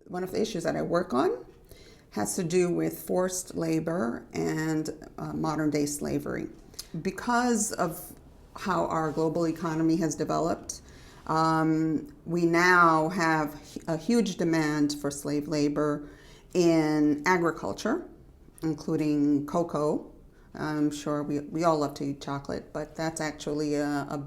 one of the issues that I work on has to do with forced labor and modern day slavery. Because of how our global economy has developed, we now have a huge demand for slave labor in agriculture, including cocoa. I'm sure we all love to eat chocolate, but that's actually a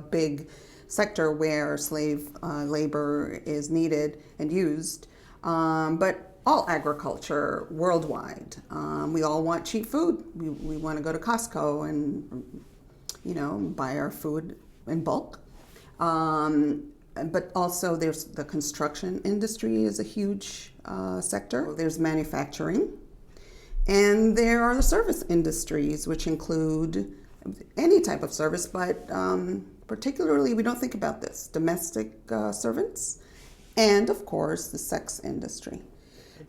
big sector where slave labor is needed and used. But all agriculture worldwide, we all want cheap food. We want to go to Costco and buy our food in bulk. But also there's the construction industry is a huge sector. There's manufacturing. And there are the service industries, which include any type of service, but particularly we don't think about this, domestic servants, and of course the sex industry.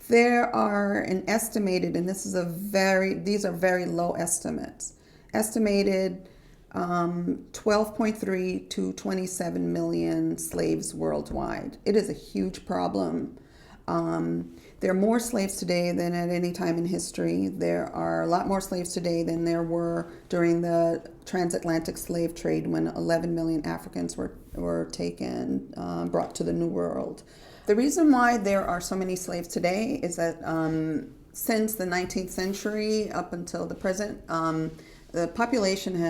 There are an estimated, and these are very low estimates, estimated 12.3 to 27 million slaves worldwide. It is a huge problem. There are more slaves today than at any time in history. There are a lot more slaves today than there were during the transatlantic slave trade when 11 million Africans were taken, brought to the New World. The reason why there are so many slaves today is that since the 19th century up until the present, the population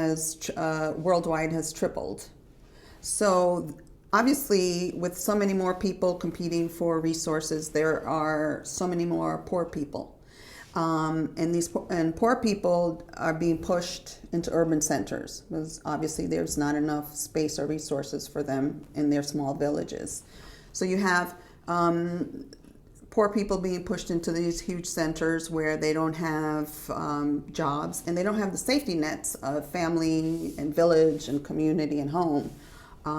worldwide has tripled. So obviously, with so many more people competing for resources, there are so many more poor people. And poor people are being pushed into urban centers because obviously there's not enough space or resources for them in their small villages. So you have poor people being pushed into these huge centers where they don't have jobs and they don't have the safety nets of family and village and community and home.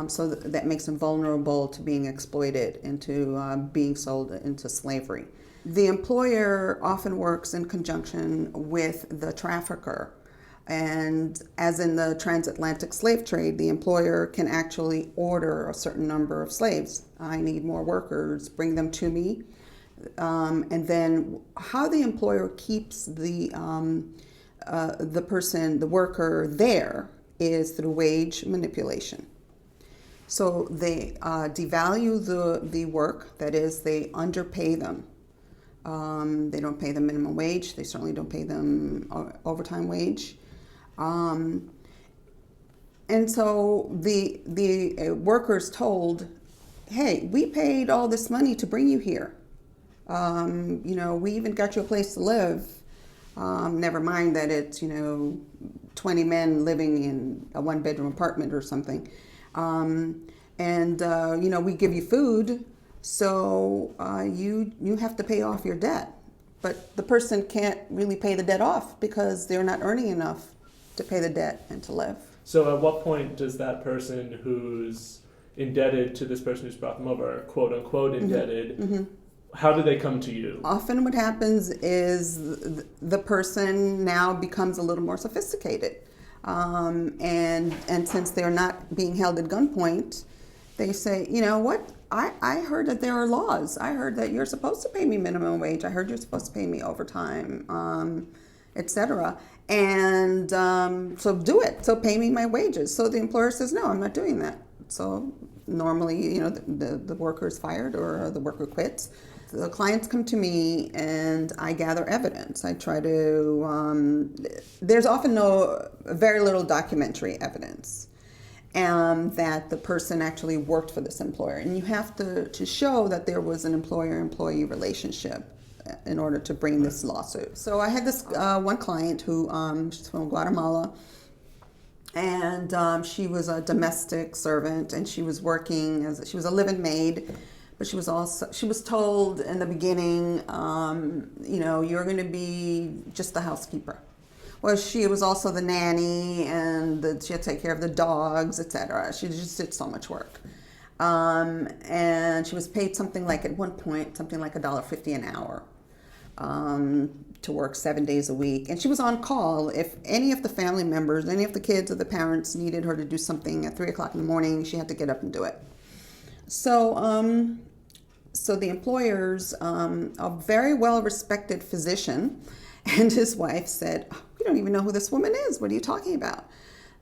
So that makes them vulnerable to being exploited, into being sold into slavery. The employer often works in conjunction with the trafficker. And as in the transatlantic slave trade, the employer can actually order a certain number of slaves. I need more workers, bring them to me. And then how the employer keeps the worker there is through wage manipulation. So they devalue the work, that is, they underpay them. They don't pay them minimum wage. They certainly don't pay them overtime wage. And so the workers told, hey, we paid all this money to bring you here. We even got you a place to live. Never mind that it's, 20 men living in a one-bedroom apartment or something. We give you food, so you have to pay off your debt. But the person can't really pay the debt off because they're not earning enough to pay the debt and to live. So at what point does that person who's indebted to this person who's brought them over, quote unquote indebted, mm-hmm. How do they come to you? Often what happens is the person now becomes a little more sophisticated. And since they're not being held at gunpoint, they say, you know what, I heard that there are laws. I heard that you're supposed to pay me minimum wage. I heard you're supposed to pay me overtime, etc. And so do it. So pay me my wages. So the employer says, no, I'm not doing that. So normally, the worker is fired or the worker quits. The clients come to me and I gather evidence. I try to, there's often very little documentary evidence that the person actually worked for this employer. And you have to show that there was an employer-employee relationship in order to bring this lawsuit. So I had this one client who, she's from Guatemala, and she was a domestic servant, and she was working she was a live-in maid. But she was told in the beginning, you're going to be just the housekeeper. Well, she was also the nanny, and she had to take care of the dogs, etc. She just did so much work. And she was paid something like, at one point, something like $1.50 an hour to work 7 days a week. And she was on call if any of the family members, any of the kids or the parents needed her to do something at 3 o'clock in the morning, she had to get up and do it. So so the employers, a very well-respected physician and his wife said, "Oh, we don't even know who this woman is. What are you talking about?"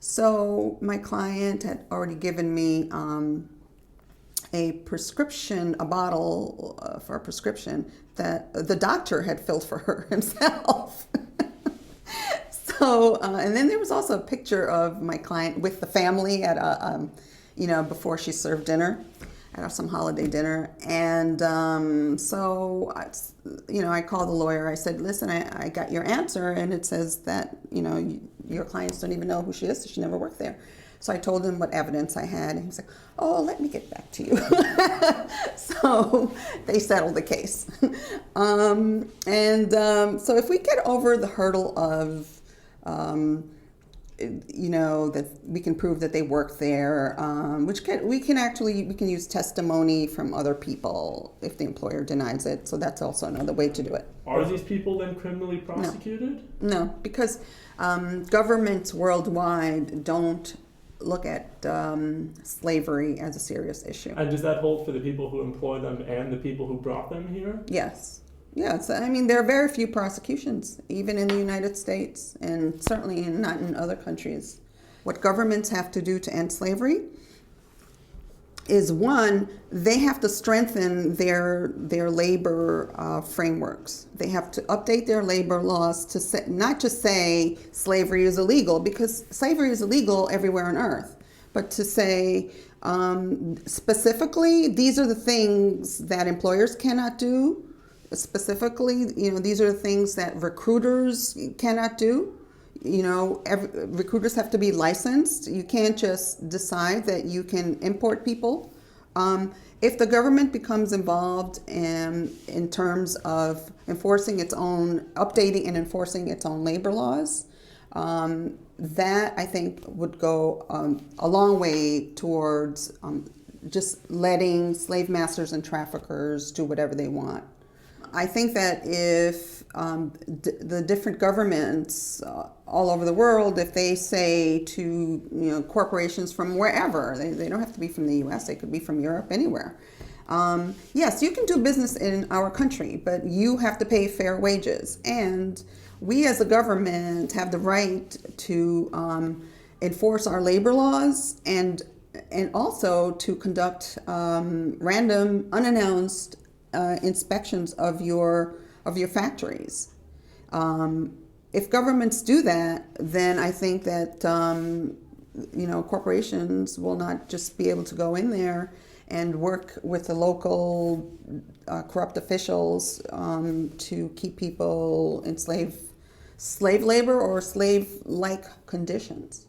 So my client had already given me a prescription, a bottle for a prescription that the doctor had filled for her himself. So, and then there was also a picture of my client with the family at a, before she served dinner, at some holiday dinner. And so, I called the lawyer. I said, "Listen, I got your answer, and it says that, your clients don't even know who she is. So she never worked there." So I told him what evidence I had, and he was like, "Oh, let me get back to you." So they settled the case. So if we get over the hurdle of, that we can prove that they work there, we can use testimony from other people if the employer denies it. So that's also another way to do it. Are these people then criminally prosecuted? No, because governments worldwide don't look at slavery as a serious issue. And does that hold for the people who employ them and the people who brought them here? Yes. Yes. I mean, there are very few prosecutions, even in the United States, and certainly not in other countries. What governments have to do to end slavery is, one, they have to strengthen their labor frameworks. They have to update their labor laws to not just say slavery is illegal, because slavery is illegal everywhere on earth, but to say specifically, these are the things that employers cannot do. Specifically, these are the things that recruiters cannot do. Recruiters have to be licensed. You can't just decide that you can import people. If the government becomes involved in terms of updating and enforcing its own labor laws, that I think would go a long way towards just letting slave masters and traffickers do whatever they want. I think that if the different governments all over the world, if they say to corporations from wherever, they don't have to be from the U.S., they could be from Europe, anywhere. Yes, you can do business in our country, but you have to pay fair wages. And we as a government have the right to enforce our labor laws and also to conduct random, unannounced inspections of your factories. If governments do that, then I think that corporations will not just be able to go in there and work with the local corrupt officials to keep people in slave labor or slave-like conditions.